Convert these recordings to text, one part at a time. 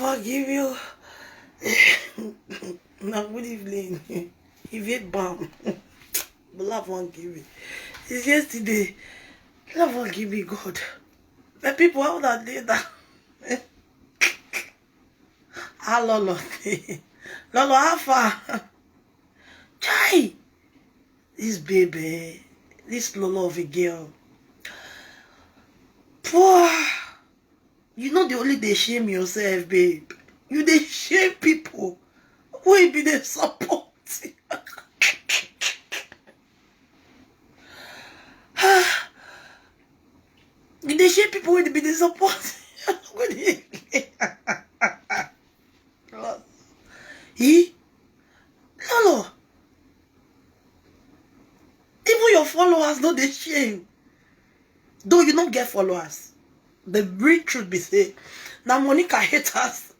forgive you. Now, good evening. If it bomb, love won't give me. It's yesterday. Love won't give me God. The people out that did that. Ah, Lolo. Lolo, how far? Chai. This baby. This Lolo of a girl. Poor. You know the only they shame yourself, babe. You they shame people. Who be the support? You they shame people who be the support. He? Lolo. Even your followers know they shame. Though you don't get followers. The real truth be say, now Monica haters,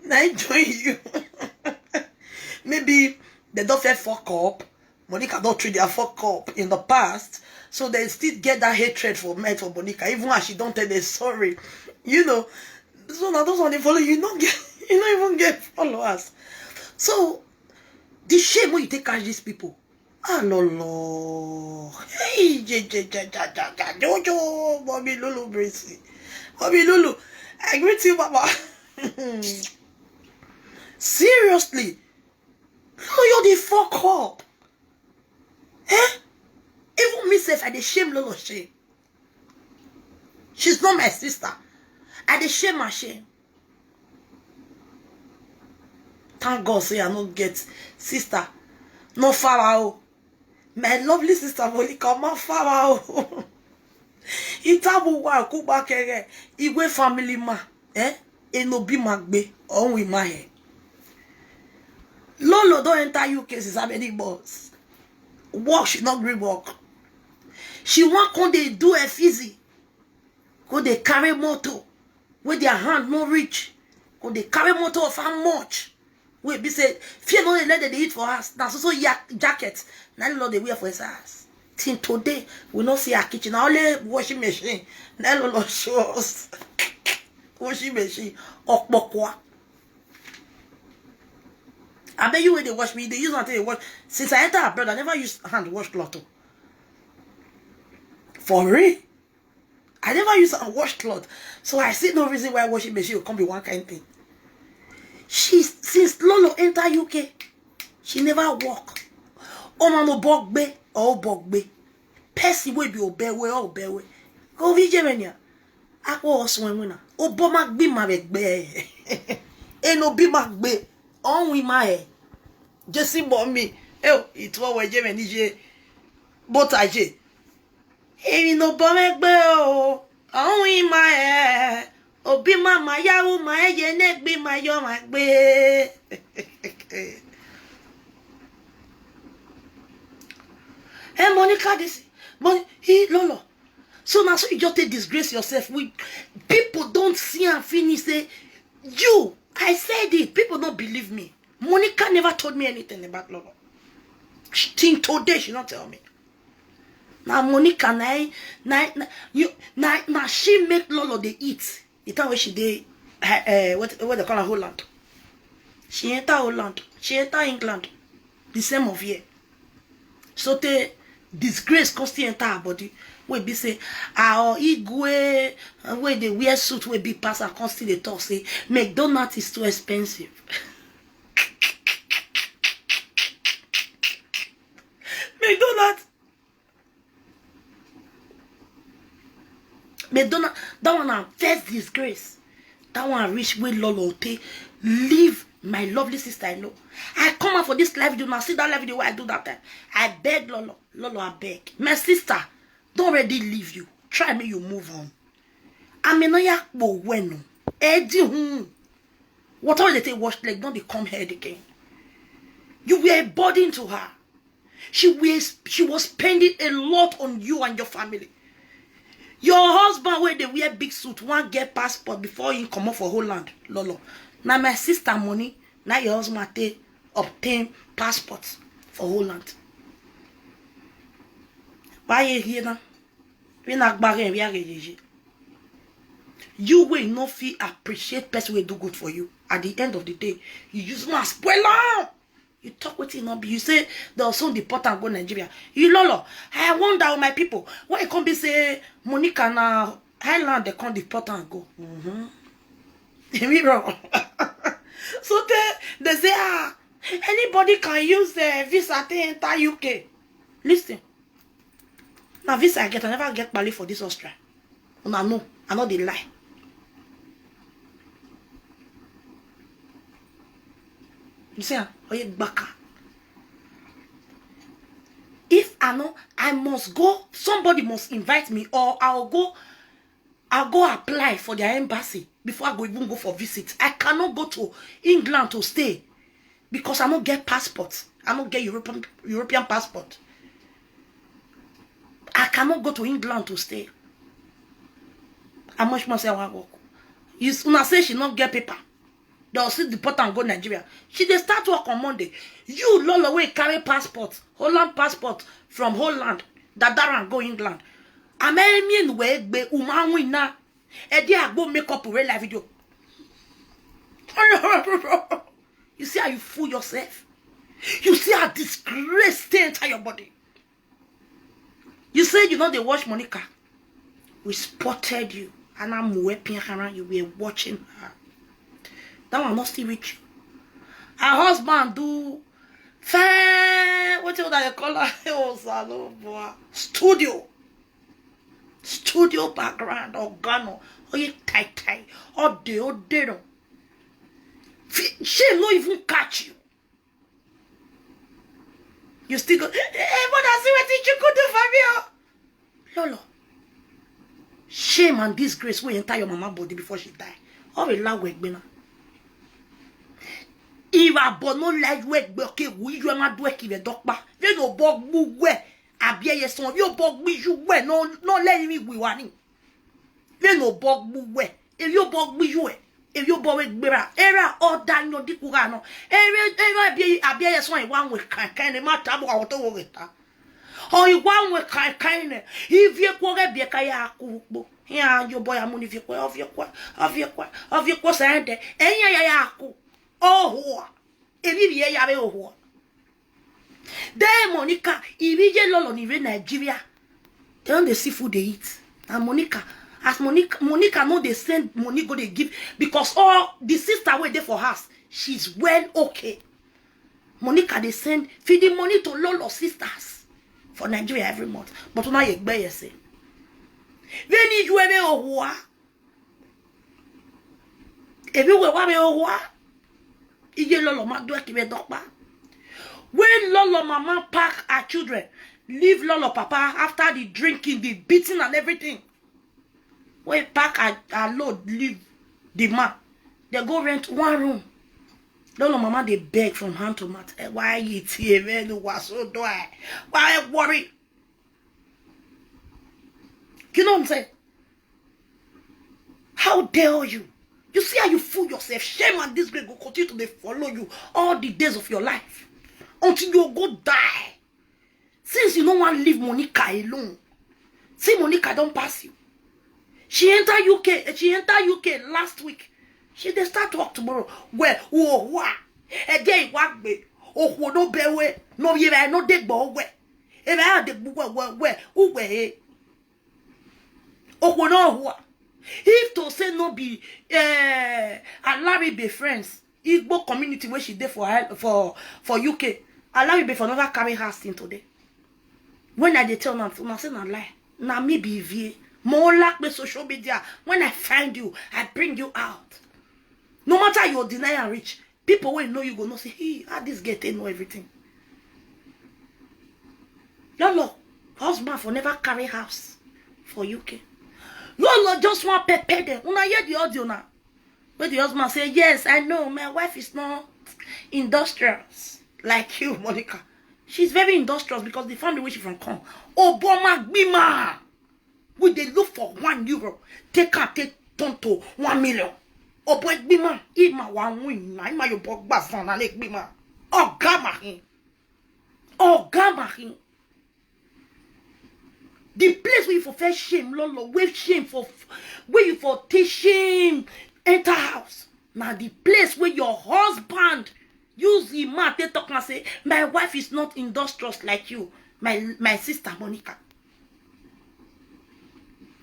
now I join you. Maybe they don't feel fuck up. Monica don't treat their fuck up in the past. So they still get that hatred for men for Monica, even as she don't tell them sorry. You know. So now those one they follow you don't even get followers. So the shame when you take catch these people. Ah no. Hey Jojo, Mommy Lulu Bracy. Mommy Lulu, I greet you, Mama. Seriously. No, you're the fuck up. Eh? Even myself, I dey shame Lolo shame. She's not my sister. I dey shame my shame. Thank God say I don't get sister. No Pharaoh. My lovely sister Monica, my Pharaoh. Itabu wa kuba kere. Igwe family ma. Enobi magbe. On with my head. Lolo don't enter UK since I'm any boss. Work, she not great work. She want when they do a fizzy. Go they carry motor. Where their hand no reach. Go they carry motor of how much. We be say, fear no let they eat for us. Now so jacket. Now Lolo they wear for his ass. Till today, we not see our kitchen. Only washing machine. Now Lolo show us. Washing machine. Okbokwa. I bet you when they wash me, they use until they wash. Since I enter abroad, I never use hand wash cloth. For real? I never use a wash cloth. So I see no reason why washing machine will come be one kind thing. Since Lolo enter UK, she never walk. Oh man, no bogbe or bogbe. Percy will be obewe or obewe. Go vijemenia. Ako oswemuna. Obama be my begbe. No be my be. On with my head. Just see me. Oh, it's what we're doing. But I say, hey, no bomb bell. On with my head. Oh, be my yahu, my neck be my young be. Hey, Monica, this. He, Lolo. So now, so you just take disgrace yourself. People don't see and finish. Say, you. I said it. People don't believe me. Monica never told me anything about Lolo. Till today, she not tell me. Now Monica, now she make Lolo they eat. The time when she did, what they call her Holland. She enter Holland. She enter England. The same of year. So the disgrace constantly enter her body. We be say, our igwe, where they wear suit, we be pass, and constantly talk, say, McDonald's is too expensive. McDonald's, that one a first disgrace. That one reach where Lolo leave my lovely sister I know. I come out for this live video, now see that live video where I do that time. I beg Lolo, I beg. My sister, don't already leave you. Try me, you move on. I mean, no, when Eddie, whatever they take wash leg, don't they come here again. You were a burden to her. She was spending a lot on you and your family. Your husband, where they wear big suit, one get passport before you come up for Holland, Lolo. Now my sister money, now your husband obtain passports for Holland. Why you here now? We not bargain, we are You will not feel appreciate person will do good for you. At the end of the day, you use my spoiler. You talk with it, not be. You say they also deport and go Nigeria. You lolo. I wonder how my people. Why it can't be say Monica na Highland they can't deport and go. So they say anybody can use the visa to enter UK. Listen. Now visa I get, I never get money for this Austria. I know they lie. You see, if I know I must go, somebody must invite me, or I'll go apply for their embassy before I go even go for visit. I cannot go to England to stay because I don't get passport. I don't get European passport. I cannot go to England to stay. How much more say I want to work? You say she not get paper. They'll see deport and go Nigeria. She they start work on Monday. You lol away carry passport, Holland passport from Holland. That go England. American way be wina. Edi agbo make up real life video. You see how you fool yourself? You see how disgrace stay enter your body? You said you know they watch Monica. We spotted you. And I'm whipping around you. We're watching her. That one not still with you. Her husband do what you that you call her? Oh, salon boy. Studio background, organo, or you tie, or they don't. She not even catch you. You still go, hey, but I see what you could do for me. Lolo. Shame and disgrace will enter your mama body before she die. Or a loud work, Bena. If I born no light work, okay, we you not work if a doctor. You no bog move where I be a son. You bog me you where no let me we want. You no bog move where. If you bog me you if you bog me era or dan no dikugano. Era be a son one with kind matter about it. Oh, you want with kind. If you go get be a kaya kubo. Yeah, your boy among if you of your course and yaku. Oh, if you yabe oh. Then Monica, if you lol on Nigeria, they don't the seafood they eat. And Monica, as Monica know they send money go they give because all the sister wait there for us, she's well okay. Monica they send feeding money to lol sisters for Nigeria every month. But now you buy say. When you ever oh if you were oh Ije lolo ma do ki be dokpa. When lolo mama pack her children, leave lolo papa after the drinking, the beating and everything. When pack her load, leave the man. They go rent one room. Lolo mama they beg from hand to mouth. Why you here, man? Was so do I? Why worry? You know what I'm saying? How dare you? You see how you fool yourself. Shame and disgrace will continue to follow you all the days of your life. Until you go die. Since you don't want to leave Monica alone. See, Monica don't pass you. She enter UK last week. She they start work tomorrow. Where? Oh, what? Again, what be? Oh, no bewe. No, you are not dead, but where? If I had the where? Who where? Oh, no, what? If to say no be Larry be friends, Igbo community where she did for UK, Larry be for never carry her sin today. When I tell them, I say na lie. Na me be vie. More like me social media. When I find you, I bring you out. No matter your deny and rich, people will know you go no say, hey, how this girl they know everything. Lolo, husband for never carry house for UK. Lolo just want pepper them. Una hear the audio now. Where the husband say, yes, I know, my wife is not industrious like you, Monica. She's very industrious because the family where she from come. Obama Bima. We they look for €1. They can't take turn to 1 million. Obama Bima. Ima 1 win. Ima your bog basan and like Bima. Oh, gamma him. Oh, gamma him. The place where you for face shame, lolo, wave shame for where you for take shame, enter house. Now the place where your husband use the mouth they talk and say, my wife is not industrious like you, my sister Monica.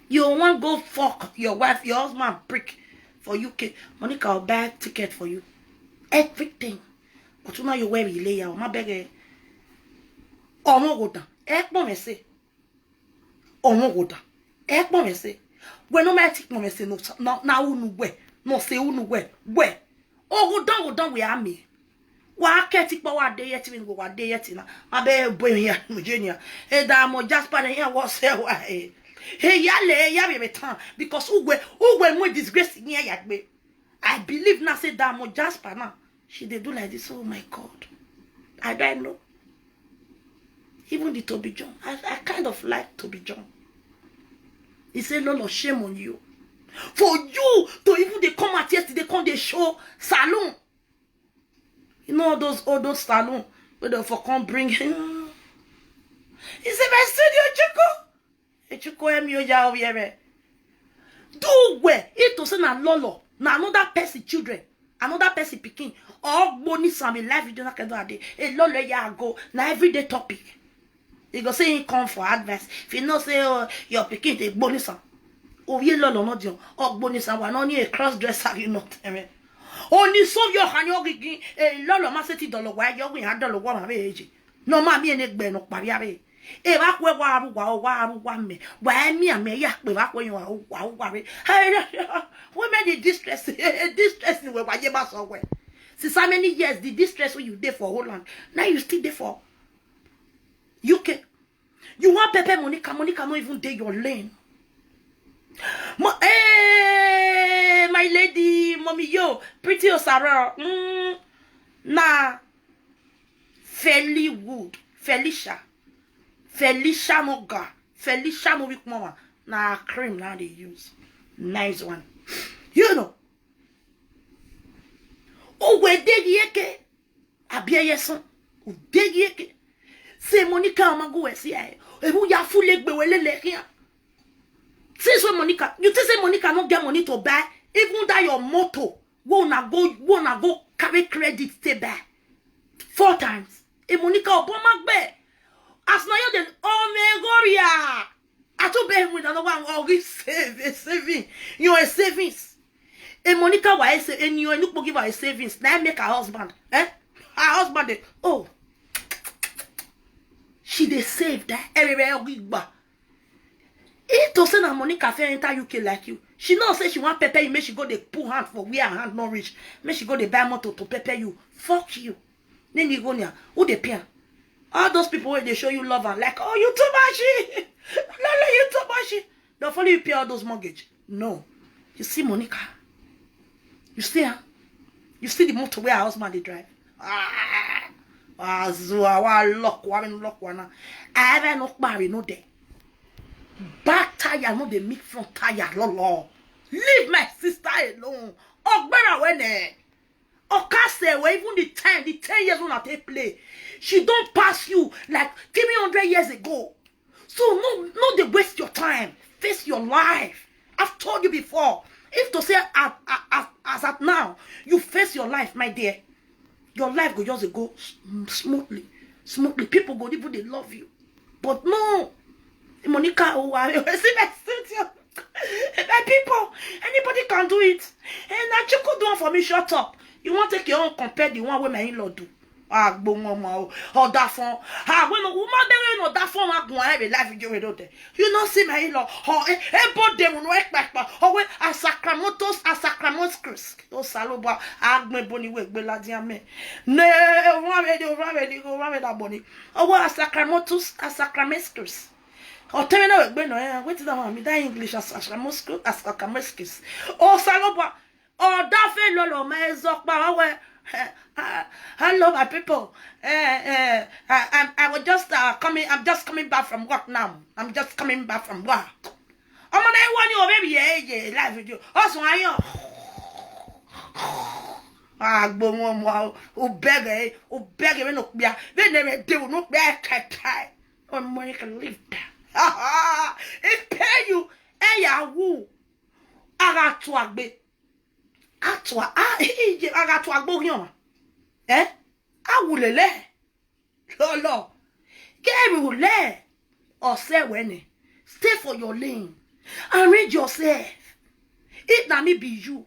You want go fuck your wife, your husband prick for UK. Monica will buy a ticket for you. Everything. But you know you wear relay ya, my beg. Oh no go down. Ekpo me say. Oh no go down. Ekpo me say. When no matter me say no na unu we. No say unu we. We. Oh go down we are me. Wa keti pa wa de yeti we wa de yeti na. Abe boy here Virginia. Hey da mo Jasper here was say wa eh. Hey yale ya be tan because ugwe mo disgrace ni yagbe. I believe now say that mo Jasper now. She they do like this. Oh my God. I don't know. Even the Toby John. I kind of like Toby John. He said, Lolo, shame on you. For you to even they come at yesterday, come they show salon. You know all those salon where they for come bring him. He said, my studio Chuko emi oja over here. Do where it to say na Lolo, na another person children, another person picking. All money some life you don't can do a Lolo ya go na everyday topic. You go say he come for advice. If you know say your picking the bonus. Oh ye Lolo not you. Oh bonus and one only a cross dresser you not. Only so your hand you giving a Lolo must $30 why you win $100 age. No ma me and egg no pariare. E wa kwe wa me. Why me and me ya we wa kwe you worry. Women the distress distressing where you must away. Since how many years the distress when you there for Holland. Now you still there for UK. You want Pepe Monica not even take your lane. My lady, mommy, yo, pretty Sarah. Nah. Felicia Moga. Felicia Movik Mama. Nah, cream now they use. Nice one. You know. Oh, where dig yeke? Abia yeson. Oh, dig yeke. Say Monica Mago see I. Who ya full leg be wele here. Say so Monica. You say Monica not get money to buy. Even that your motto. Wanna go carry credit stay buy. 4 times. E Monica Obama be. As now you the Omegoria. I to be with another one. Oh, we saving. You are savings. E Monica why say and you look give her a savings. Now make her husband. Her husband. Oh. She they saved that everywhere we go. It to say that Monica fair enter UK like you. She not say she want pepper you. Make she go they pull hand for where her hand not reach. Make she go they buy motor to pepper you. Fuck you. Then you go near. Who they pay? All those people where they show you love and like, oh you too much. Lolo you too much. Don't follow you pay all those mortgage. No. You see Monica. You see her. You see the motor where her husband they drive. Lock one. I haven't knocked marry no day. Back tire, no they make front tire, lolo. Leave my sister alone. Oh, better when Okase, where even the 10 years when I take play, she don't pass you like 300 years ago. So no, they waste your time. Face your life. I've told you before. If to say as at now, you face your life, my dear. Your life will just go smoothly. People go even they love you. But no. Monica, my people, anybody can do it. And that you could do it for me, shut up. You want to take your own compare the one where my in-law do. Or that phone. When a woman there no that phone go have a life you do there. You not see my in-law. Or both them will work back. Or when a sacramentos. Oh saloba agme boni work beladia me. No one that boni. Or what a sacramentos. Or tell me now, what is that one? That English as sacramentos. Oh saloba. Oh that fellow my zokba. Hello, my people. I was just coming. I'm just coming back from work now. I'm just coming back from work. I'm gonna want you, baby. Live with you. Also, I beg, no, they never do no bad. Oh, Monica, live that. It pay you. Eh, ya wu. Agatwagbe. Atwa. Agatwagbo yon. Eh? Awulele. Lolo. Gerule. Or say when. Stay for your lane. Arrange yourself. It na me be you.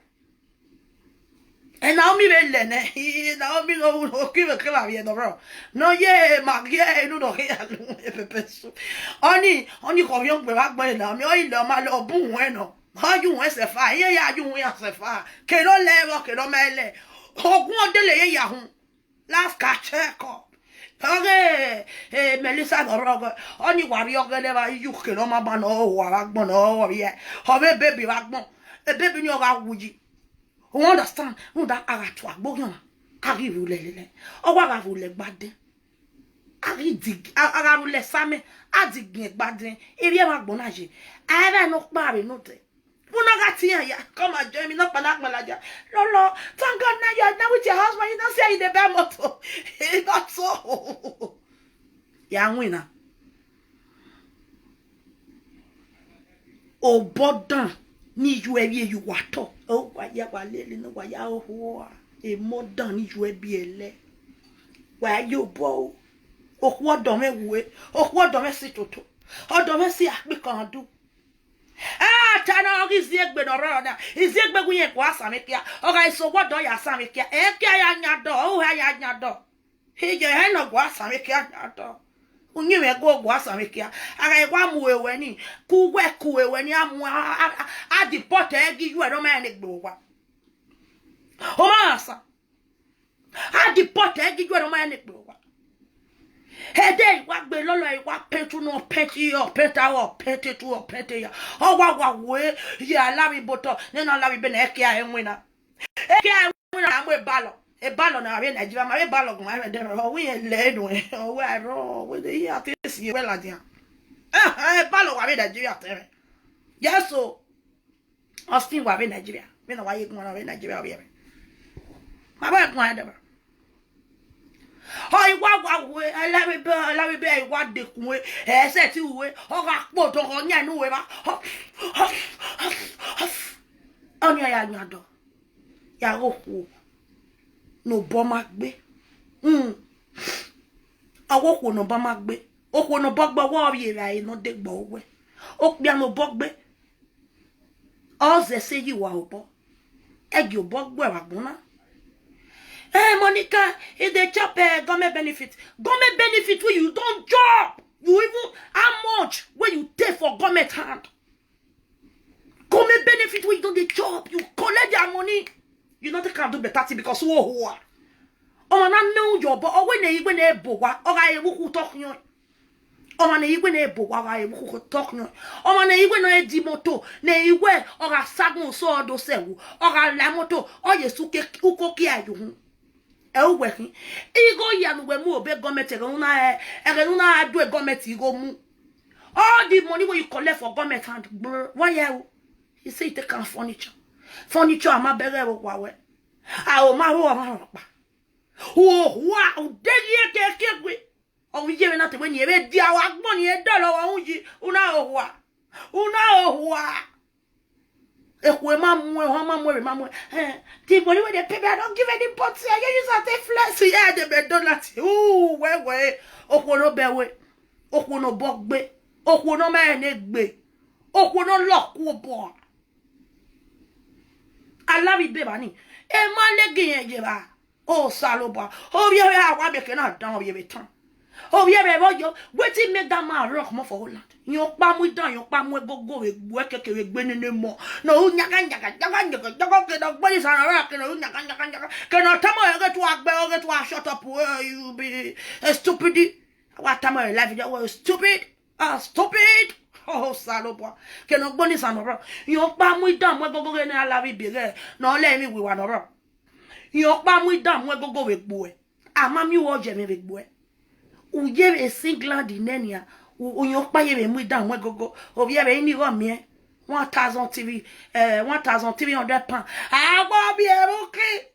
And now me be lene. Now me no give a here no. No ye magie no here. Oni ko yon pe wa gbon na mi o ile ma lo bun no. Ha you won se fa. Ye ya you won se fa. Ke no lewo ke no mele. Ogun odele ye ya hun. Last catch up. Okay, Melissa Goroga, only warrior never you can no man or wagbon or yeah. Have a baby wagbon, a baby in your awuji. Who understand who that agatwa bogion? I give you lele. Oh, what have you let bad day? I dig, I have let Sammy, I dig bad day. If you have bonaji, I have no barry note. Punagatia, come and join me, not Panakmalaja. Lolo, thank God now you are now with your husband. You don't say in the Bamoto. It's not so. Young winner. Oh, Bodan, need you every you water. Oh, why ya lily, no, why ya hoa. A modern need you be a le. Why you bow? Oh, what don't we? Oh, what don't I sit to? Oh, don't I see I can't do? Ah, Tana is the egg benora. Is the egg we ain't was America. Okay, so what do you Samikia? Eka ya do, oh, ya do. He get hand of was America. Unyi me go was America. I want more when he cool when you are at the pot egg you a romantic boa. Oh, massa. At the pot egg you a romantic boa. Hey, day, what be Lola, what pet no petty or peta or petty to or petty. Oh, what way, yeah, Larry Bottle, then I'll Larry Benekia and winner. Ekia winner, I'm with Ballo. A ballon, I mean, I give my ballon, my dinner, or we ain't laid away, or where I roll with the year this year. Well, I did. A ballon, I mean, Nigeria. Yes, so I'll still have in Nigeria. You know why you want to in Nigeria. My wife, whatever. Oh, I love it, what the way, I said to way, oh, what on ya no way, on your yard. Ya no bomagbe. I walk no bomagbe. Oh, no bogba warrior, I no dig bow. Oh, no bogbe. All they say you are bo. Egg your bog where I gonna. Hey, Monica, if they chop government benefit where you don't job. You even, how much where you take for government hand? Government benefit where you don't get job. You collect their money. You know they can't do better because oh, I know job, but when they bowa, or I will talk you. Oh, man, when they bowa, I will talk you. Oh, man, when I dimoto, ne we, or a sagon so do sewu, or a lamoto, or ye suke ukokia you. Oh, working. Ego yan we move be government una do a government go mu. All the money where you collect for government hand, why you? He say take can furniture. Furniture am bere wo. Ah, ma wo. Oh, wow, dey here we. Oh, we give not when you be dia wa money $1 unji. Una. If we mamwe, the money when they pay me, I don't give any pots. I use at a flash. Yeah, they be done that. Ooh, where, Okuno bewe, Okuno bogbe, Okuno man egbe, Okuno lock wobo. I love it, baby. A man again, oh, Saloba. Oh, yeah, I make it down your return. Oh, yeah, you waiting make that man rock more for Holland. You pam with down, you pam with go work a winning more. No, yaga, what is on a rock? Cannot tell me get to work, get to shut up where you be a stupid. What time I life that was stupid? Stupid. Oh, Saloba. Cannot go this on a rock. You pam with down, what go in a lavi be there. No, let me with one of rock. You pam with down, what go with boy. I'm a mu or Jemmy with boy. U give a single dinenia. You pay me with down go. Oh, yeah, any one me 1,000 TV, 1,300 pounds. I will be okay.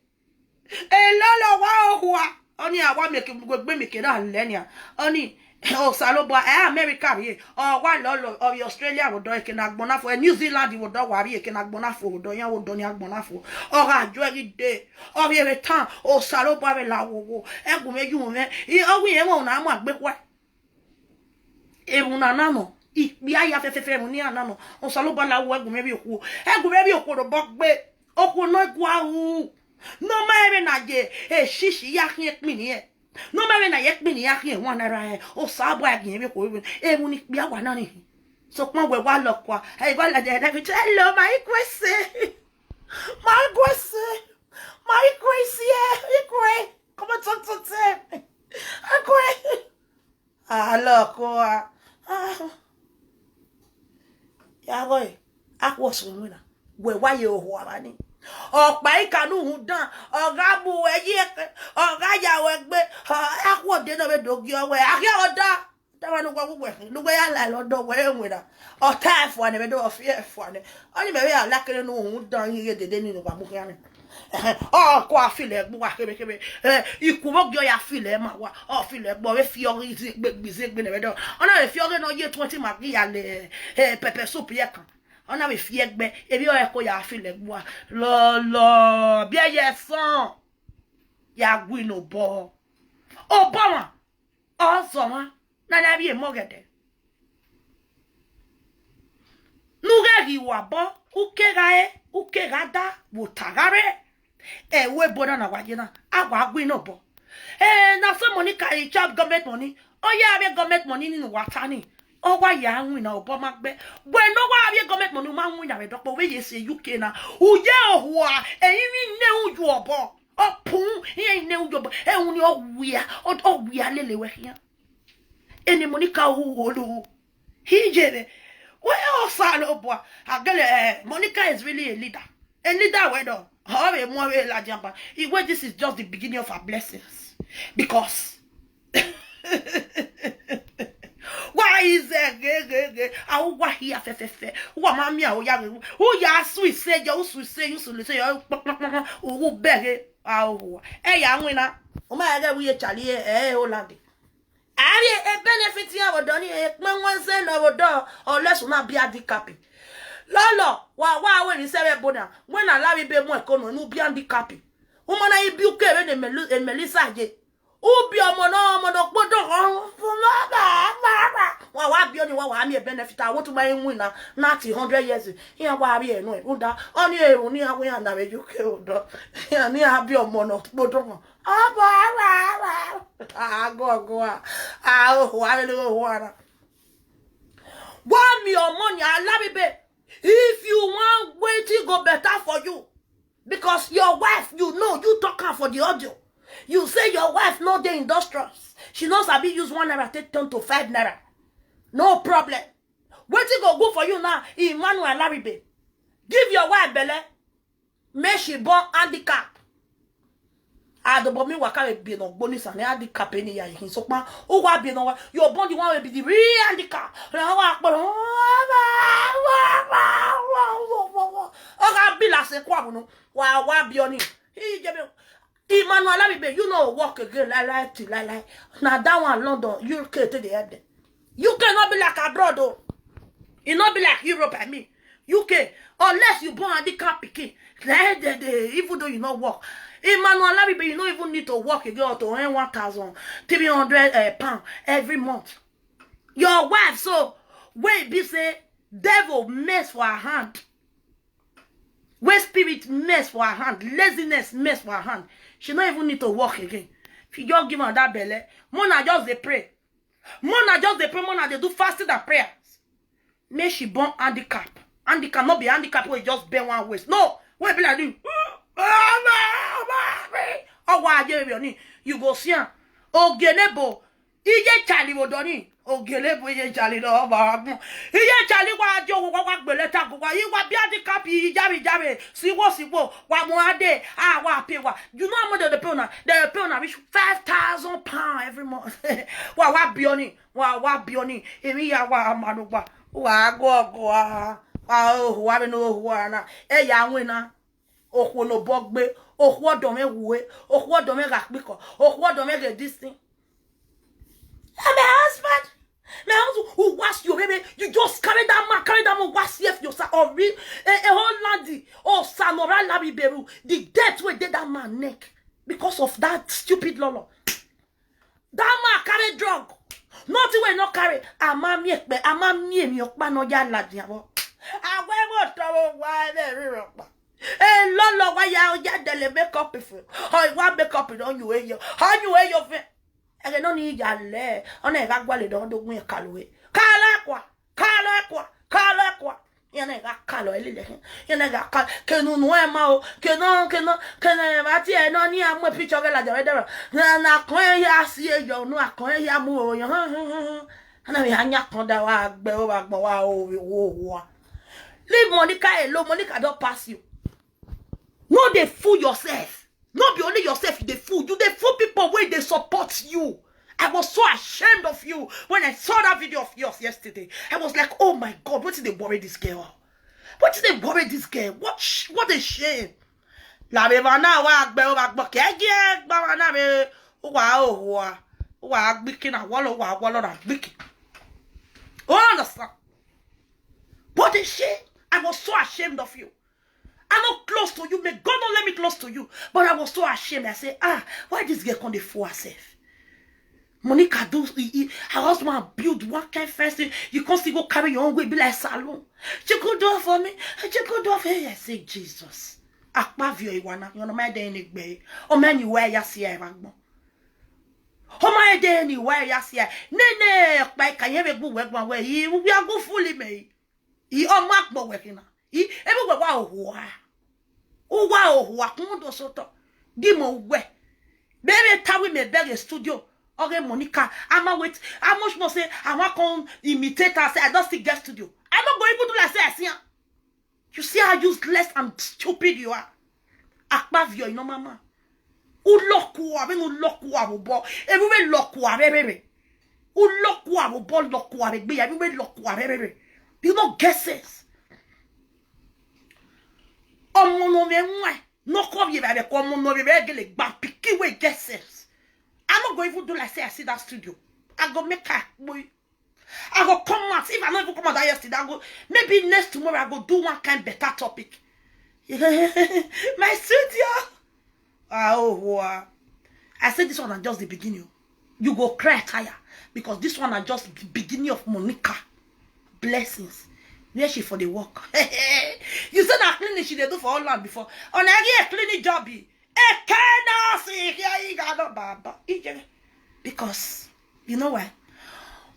A lolo wow. Only I want make it go make it on Lenia. Only Oh, Saloba, America, or one or Australia would do a Kenagbona for New Zealand would do worry a Kenagbona for Doya would Donia Bonafo, or a jolly day, or a return, or Saloba Lawo, and will make you man. Oh, we won't know what what. Emunano, Biaya Femunia Nano, or Saloba Lawo, maybe who, and maybe you could a buck bed, or could not go. No, my Naje, a shishi yak me. No matter na yet many yaki and one around or sabwag in every woman, and when it be a one. So come with one look, I got a dead every hello, my question. My question. My question. Come on, talk to them. I look, Yahweh, I was a winner. Why you want ọ̀pá ìkànnù hùn dán ọ̀gá bu ẹyẹ ọ̀gá yàwó ẹgbẹ́ ẹ̀kú òde náà bẹ dògì ọwẹ́ àkẹ́ ọ̀dá dábàá nígbà gbogbo ẹ̀ nígbà yà láì lọ́dọ̀ wẹ́ ẹ̀wìn náà ọ̀tá ẹ̀fọ́ ni bẹ́ẹ̀ dọ̀ fi ẹ̀fọ́ ni ọ̀nì bẹ̀rẹ̀ alákẹ́rẹ́ ní òun dán yíyé dédé nínú ìgbà gbogbo yẹn ọ̀kọ́ àfilẹ̀ gbọ́ wà kébékébé ikú mọ́gbọ́ yà filẹ̀ mà wá ọ̀filẹ̀ gbọ́ wẹ́ fi ọ̀rẹ́ gbèsè gbé nẹ̀bẹ̀ dọ̀ ọ̀nà rẹ̀ fi ọ̀rẹ́ náà yé 20 màgí yà lẹ̀ pẹpẹ soup yẹ kan on a fi egbe ebi o eko ya fi le gbo lo bi eye san ya gwi no bo o bo won o so won na na bi e mo gede nu ga gi wa bo ukega da wo tagare e we bo na wa jina agwa gwi no bo na so money carry chop government money o ya be government money ni wata ni oh why ya win na obo magbe when no wa be government money ma win ya be dopo we ye say UK na uye ohua eyin mi ne uju obo opun yin ne uju obo ehun ni owia lele we yan eni monica olu hijere we o salo bo agele Monica is really a leader we do how we mo we la jamba this is just the beginning of our blessings because why is it? I will hear fefe. What mammy, oh, young, oh, ya sweet say, you say, oh, beg oh, eh, young winner. Oh, my God, we are Charlie, eh, Holland. I a benefit here, or Donny, man, one send over door, or less will not be a decapy. Lolo, why, when you say, Bona, when I love you, be more common, no be handicappy. Woman, I buke and Melissa. Ubi omono gbodo wa bi oni wa mi benefit I want to buy win na 100 years here wa bi enu e unda oni eru ni awe na be UK odo ni abi omono gbodo go wa mi your money alabibe if you want waiting go better for you because your wife you talk her for the audio. You say your wife no dey industrious. She knows I be use 1 naira take turn to 5 naira. No problem. Wetin go good for you now, Emmanuel Laribe. Give your wife belle. Make she born handicap. Adobomi waka be no bonus and handicap any ya hin so pa. O wa be no your born the one will be the real handicap. O ga be la se kwa no. Wa be oni. He jebe Emmanuel Laribe, you know walk again like now that one London, UK to the end. UK not be like abroad though. It not be like Europe, I mean. UK, unless you born handicap pikin. Even though you not work. Emmanuel Laribe, you don't even need to work again to earn 1,300 pounds every month. Your wife, so wait, be say devil mess for her hand. Where spirit mess for her hand, laziness mess for her hand. She don't even need to work again. If you just give her that belly, Mona just they pray. Mona they do fasting and prayers. May she born handicap. Handicap not be handicap where you just bend one waist. No, where be like you? Oh, why you go see her. Oh, Genebo. Iye Charlie Wodoni. Oh, Genebo, Iye Charlie. No, Iye Charlie, what you walk beleta, you want handicap, Jabby, see what, one more day. Ah, what pay what? You know how much the pona reach 5,000 pounds every month. What Bioni? What Bioni? Emiya, what Manuba. Wa go oh wa be no wa na e ya nwina okwo no bogbe okwo do me wuwe okwo do me ga piko okwo do me ga this thing And my husband who was your baby, you just carry that man, was if yourself or real a whole lady or Sanora Labi Beru, the death will did that man neck because of that stupid lolo. That man carry drug. Nothing will not carry. Ama mi okpa no ya la diabo. Awewo to wa very rock. Lolo wa ya dele make up if. Oh, wa make up on you yo. How you wear your face? I don't need ya le. On e ga gwa le don do gun kalwe. Kala kwa. Yana ga kalo elile. Yana ga kal ke nu no e ma o. Ke no ba ti e no ni amu picture ke la jare dero. Na kon ya si e yo no akon ya mu o yo. Ana we anya kon da wa gbe o ba gbo wa o. Leave Monica alone. Monica don't pass you. No, they fool yourself. Not be only yourself, they fool. You they fool people where they support you. I was so ashamed of you when I saw that video of yours yesterday. I was like, oh my God, what did they worry this girl? What did they worry this girl? What a shame. La bevana wa gbe o ba gbo kege gba na be wa gbiki na wolo na gbiki. Oh, understand? What a shame. I was so ashamed of you. I'm not close to you. May God not let me close to you. But I was so ashamed. I said, why this girl can't fool herself? Monica do her husband build one kind first. You can't still go carry your own way, be like salon. You could do it for me. You could do it for me. I say, Jesus. Akpavio iwana. You know my day in the bay. Oh man, you wear your siya bagmo. Oh my day anywhere ya siya. Nene, by can you ever go work one way? We are go fully me. He on mark more working. He ever go wow, kundo soto. Dimo we. Baby, tawi me beg a studio. Okay, Monica, I'm wait. How much more say I want come imitate her? Say I don't see get studio. I'm not going to do like say I see. You see how useless and stupid you are. Akpavio, you know, mama. Ulokwa, ben ulokwa bo. Everywhere lokwa, baby. Ulokwa bo lokwa, baby. Everywhere lokwa, baby. You don't get sense. No come here, baby. Come no be regular, but picky way get sense. I'm not going to do like say I see that studio. I go make her boy. I go come out. If I not even come out that yesterday, I go maybe next tomorrow I go do one kind better topic. My studio. I said this one is just the beginning. You go cry tire because this one is just the beginning of Monica blessings. Where she for the work? You said that clinic she did do for all land before. On a clinic job, because you know why?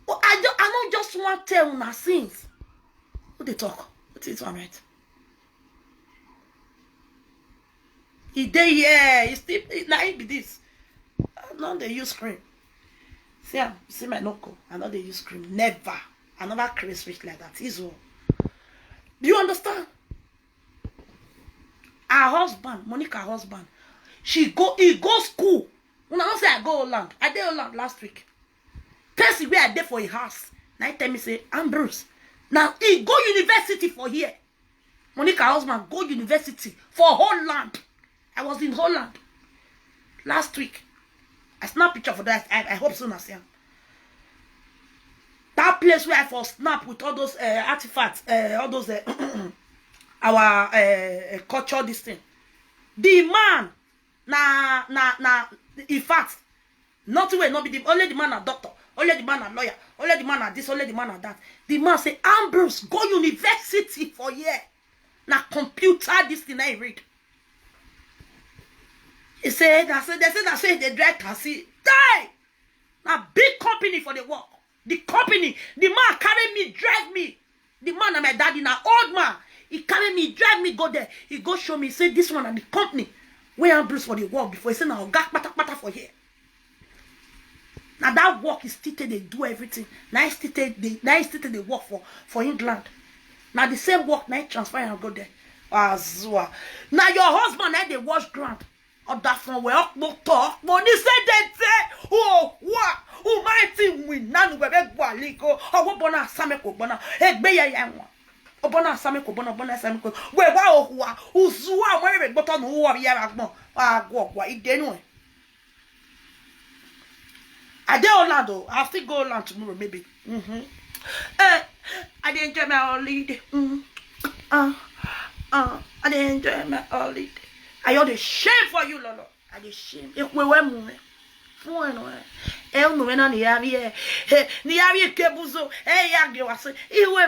Oh, I don't just want to tell my sins. What they talk? What is one right? He day yeah, he still now be this. Now they use cream. See my knuckle. I know they use cream. Never. I never create switch like that. Is all. Do you understand? Her husband, Monica husband, he go school. When I don't say I go Holland, I did Holland last week. Tell where I did for a house. Now he tell me say, Ambrose. Now he go university for here. Monica husband go university for Holland. I was in Holland last week. I snap picture for that. I hope soon I see him. That place where I for snap with all those artifacts, all those our culture this thing. The man in fact, not way, not be the only the man a doctor, only the man a lawyer, only the man a this, only the man a that. The man say, Ambrose, go university for here. Now computer this thing I read. He said, they say they drive taxi. Die! Now big company for the work. The company, the man carry me, drive me. The man and my daddy, now old man. He carry me, drive me, go there. He go show me, say this one and the company. Where I'm Bruce for the work before. He say now got pata for here. Now that work is still they do everything. Now it's still they work for England. Now the same work now transfer and go there. Now your husband now they wash ground. Or that from where talk. Money say they say, oh what? Oh my team win. Nanu bebe gualiko. Oh what bona sameko bona. Egbe ya ya nwa. Obona sameko bona sameko. We wa ohua. Uzuwa mwe be bottom uwa bi ya agbo. Agwo kwa idenu. I did Orlando. I'll still go Orlando tomorrow, maybe. I didn't enjoy my holiday. I didn't enjoy my holiday. I had a shame for you, Lolo. I had a shame. If we were moving. Eu não era nem havia que buzo. Ei, a guia, assim. E o